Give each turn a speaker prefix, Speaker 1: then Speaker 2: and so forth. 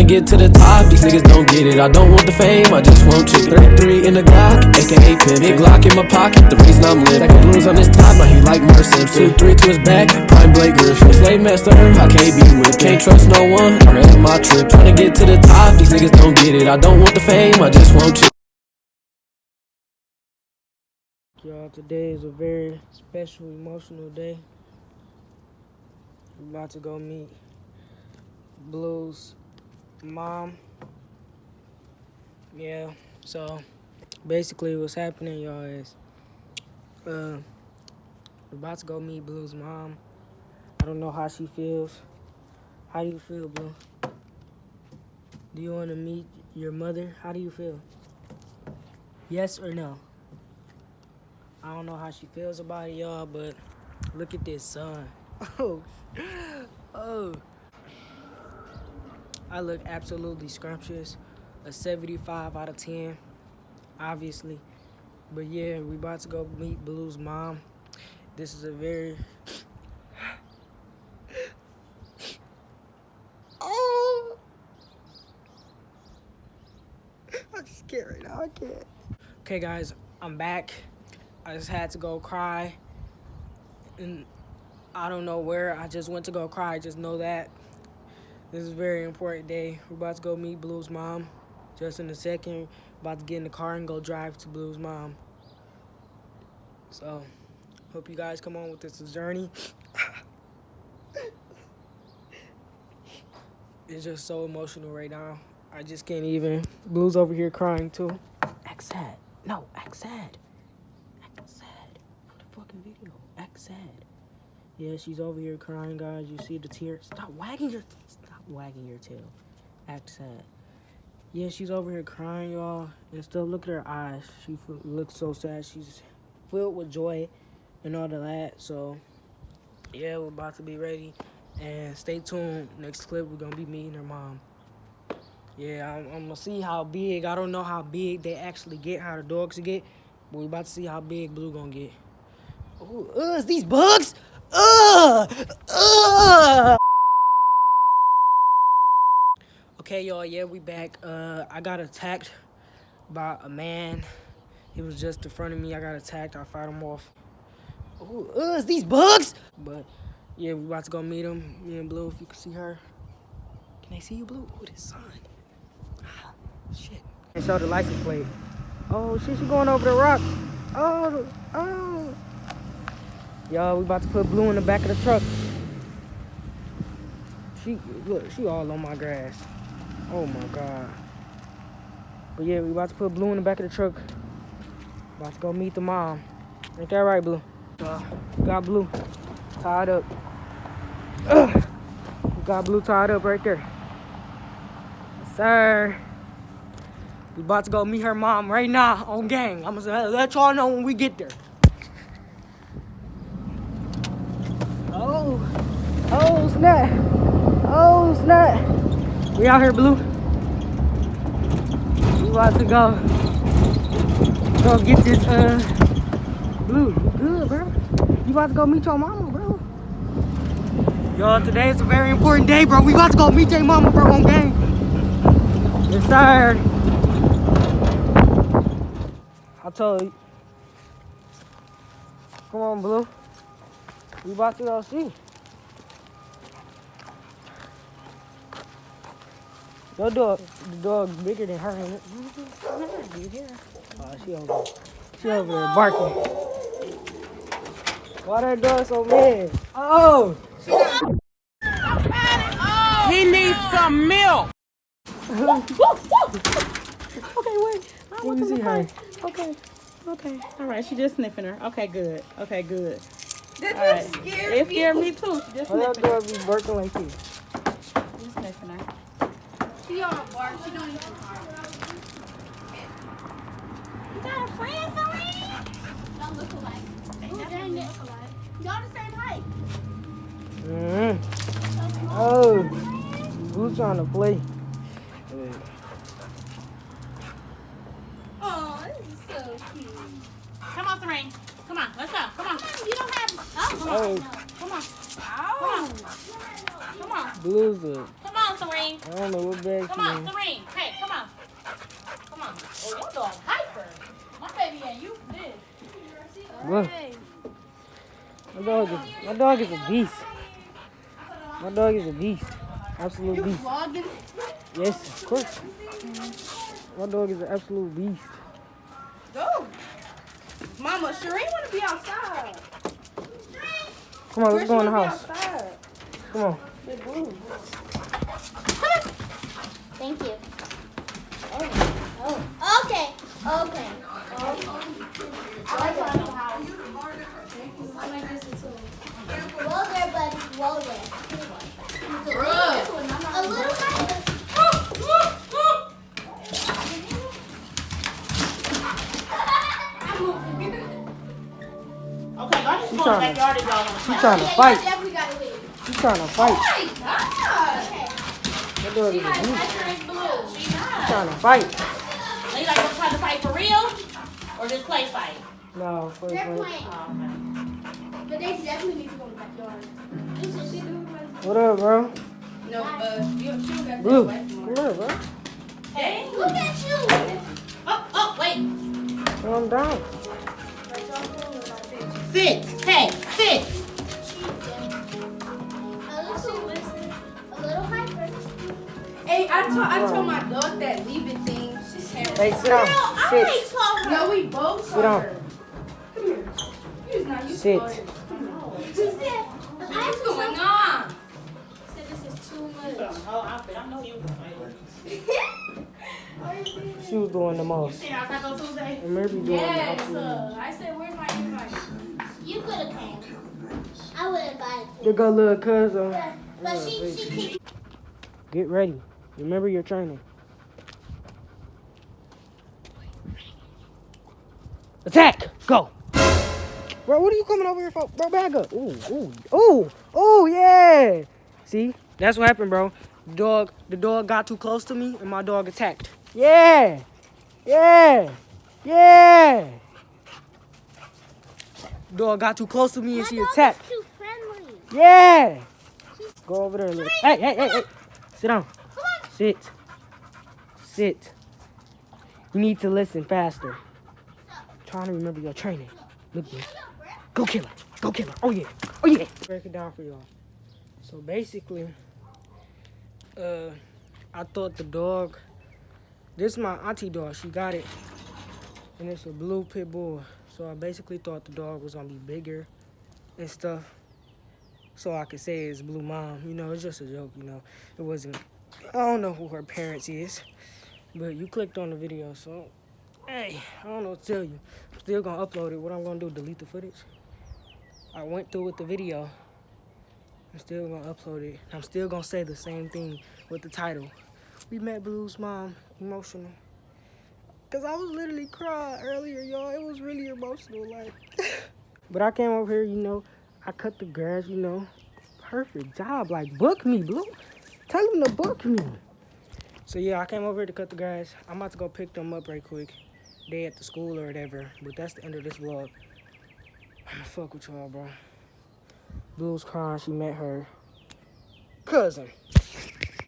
Speaker 1: get to the top, these niggas don't get it. I don't want the fame, I just want you. 33 in the Glock, aka Pimp. Big Glock in my pocket, the reason I'm lit. Like a blues on his top, now he like Mark Simpson. 2-3 to his back, prime Blake Griffin. Slave master, I can't be with. Can't trust no one, I read my trip. Tryna get to the top, these niggas don't get it. I don't want the fame, I just want you.
Speaker 2: Y'all, today is a very special, emotional day. I'm about to go meet Blue's mom. Yeah, so basically what's happening, y'all, is we're about to go meet Blue's mom. I don't know how she feels. How do you feel, Blue? Do you want to meet your mother? How do you feel? Yes or no? I don't know how she feels about it, y'all, but look at this sun. Oh. I look absolutely scrumptious. A 75 out of 10, obviously. But yeah, we about to go meet Blue's mom. This is a very... Oh! I'm scared right now, I can't. Okay, guys, I'm back. I just had to go cry. And I don't know where. I just went to go cry. Just know that. This is a very important day. We're about to go meet Blue's mom. Just in a second, about to get in the car and go drive to Blue's mom. So, hope you guys come on with this journey. It's just so emotional right now. I just can't even. Blue's over here crying too. Act sad. No, act sad. Act sad. For the fucking video. Act sad. Yeah, she's over here crying, guys. You see the tears. Stop wagging your tail. Act sad. Yeah, she's over here crying, y'all. And still, look at her eyes. She looks so sad. She's filled with joy and all of that. So, yeah, we're about to be ready. And stay tuned. Next clip, we're going to be meeting her mom. Yeah, I'm going to see how big. I don't know how big they actually get, how the dogs get. But we're about to see how big Blue going to get. Ooh, is these bugs? Okay, y'all, yeah, we back. I got attacked by a man. He was just in front of me. I got attacked. I fight him off. Ooh, is these bugs? But, yeah, we about to go meet him. Me and Blue, if you can see her. Can they see you, Blue? Ooh, this sun. Ah, shit. And show the license plate. Oh, shit, she going over the rock. Oh. Y'all, we about to put Blue in the back of the truck. Look, she all on my grass. Oh my God. But yeah, we about to put Blue in the back of the truck. About to go meet the mom. Ain't that right, Blue? Got Blue tied up. Got Blue tied up right there. Yes, sir. We about to go meet her mom right now on gang. I'm gonna let y'all know when we get there. Oh snap. Oh snap. We out here, Blue. We about to go get this, Blue, you good, bro? You about to go meet your mama, bro? Y'all, today is a very important day, bro. We about to go meet your mama, bro, on gang. Yes, sir. I told you. Come on, Blue. We about to go see. Your dog, the dog's bigger than her, ain't it? Oh, she over there barking. Why that dog so mad? Oh!
Speaker 3: He needs some milk.
Speaker 4: Okay, wait.
Speaker 2: Let me see her.
Speaker 4: Okay. All right, she just sniffing her. Okay, good.
Speaker 3: Did
Speaker 4: All right.
Speaker 3: you scare
Speaker 4: It
Speaker 3: me?
Speaker 4: scared me too. She just
Speaker 2: Why that
Speaker 4: sniffing her.
Speaker 2: dog be barking like this?
Speaker 4: She's sniffing her.
Speaker 3: She on a bark. She don't even bark. You got a friend, Celine? Y'all look alike. They definitely look alike. Y'all the same height.
Speaker 2: Oh, who's trying to play?
Speaker 3: Oh, this is so cute.
Speaker 4: Come on, Serene. Come on, let's go. Come on.
Speaker 3: You don't have.
Speaker 2: Oh,
Speaker 4: Come on.
Speaker 3: Oh.
Speaker 4: Come on.
Speaker 2: Blue's a
Speaker 4: Come on, Serene.
Speaker 5: name?
Speaker 2: I don't know what bag
Speaker 5: Come
Speaker 2: she
Speaker 5: on,
Speaker 2: in.
Speaker 5: Serene. Hey, come on. Come on. Oh, your dog hyper. My baby ain't you for this.
Speaker 2: Look. My dog is a beast. My dog is a beast. Absolute beast.
Speaker 3: Vlogging?
Speaker 2: Yes, of course. My dog is an absolute beast.
Speaker 3: Go. Mama, Sheree want to be outside.
Speaker 2: Come on, let's go in the house.
Speaker 3: Outside.
Speaker 2: Come on.
Speaker 3: With Blue.
Speaker 6: Thank you. Oh. Okay. Okay. I like going to the house. I like this one too. Whoa there, buddy. Whoa there. A little higher.
Speaker 5: Okay, y'all just go in the backyard if y'all want to
Speaker 2: She's
Speaker 5: play.
Speaker 2: trying to
Speaker 6: Yeah,
Speaker 2: fight.
Speaker 6: you definitely gotta leave.
Speaker 2: She's trying to fight.
Speaker 3: Oh my God.
Speaker 6: Okay.
Speaker 2: My dog is a beast.
Speaker 5: Hyper is blue. She's
Speaker 2: She's
Speaker 5: not.
Speaker 2: trying to fight.
Speaker 5: They like to try to fight for real or just play fight?
Speaker 2: No, wait,
Speaker 6: They're
Speaker 2: wait.
Speaker 6: playing.
Speaker 5: Oh, okay.
Speaker 6: But they definitely need to go in the backyard.
Speaker 2: What up, bro?
Speaker 3: No, she got
Speaker 2: Blue,
Speaker 3: that
Speaker 2: come
Speaker 3: white
Speaker 2: here, bro.
Speaker 5: Hey.
Speaker 6: Look at you.
Speaker 5: Oh, wait.
Speaker 2: Calm down.
Speaker 5: Sit. Hey, sit.
Speaker 6: A little hyper.
Speaker 3: Hey, I told my dog that leave it thing. She's
Speaker 2: Hey, sit down. Sit.
Speaker 6: I told her.
Speaker 3: No, we both
Speaker 2: Sit
Speaker 3: told
Speaker 2: down.
Speaker 3: her. Come here. You're not used
Speaker 2: Sit.
Speaker 3: to it.
Speaker 6: She said,
Speaker 3: What's going on?
Speaker 6: said this is too much.
Speaker 5: Oh, outfit. I know you.
Speaker 2: She was doing the most.
Speaker 5: Seen our Taco Tuesday?
Speaker 2: And maybe doing the
Speaker 3: Yes.
Speaker 2: absolute.
Speaker 3: I said, where's my invite?
Speaker 6: You could have came. I would have invited you.
Speaker 2: There go little cousin.
Speaker 6: But she kicked.
Speaker 2: Get ready. Remember your training. Attack! Go! Bro, what are you coming over here for? Bro, back up. Ooh, ooh, ooh, ooh, yeah! See? That's what happened, bro. The dog got too close to me and my dog attacked. Yeah! Yeah! Yeah! Dog got too close to me and she attacked.
Speaker 6: Too friendly.
Speaker 2: Yeah! Go over there, look. Hey, hey, hey, hey! Sit down.
Speaker 6: Come on.
Speaker 2: Sit. Sit. You need to listen faster. Trying to remember your training. Look, man. Go kill her. Go kill her. Oh, yeah. Oh, yeah. Break it down for y'all. So, basically, I thought the dog, this is my auntie dog. She got it. And it's a blue pit bull. So, I basically thought the dog was going to be bigger and stuff. So I could say it's Blue Mom. You know, it's just a joke, you know. It wasn't, I don't know who her parents is. But you clicked on the video, so, hey, I don't know what to tell you. I'm still going to upload it. What I'm going to do, delete the footage. I went through with the video. I'm still going to upload it. I'm still going to say the same thing with the title. We met Blue's mom, emotional. Because I was literally crying earlier, y'all. It was really emotional, like. But I came over here, you know. I cut the grass, you know. Perfect job. Like, book me, Blue. Tell them to book me. So, yeah, I came over here to cut the grass. I'm about to go pick them up right quick. They at the school or whatever. But that's the end of this vlog. I'm gonna fuck with y'all, bro. Blue's crying. She met her cousin.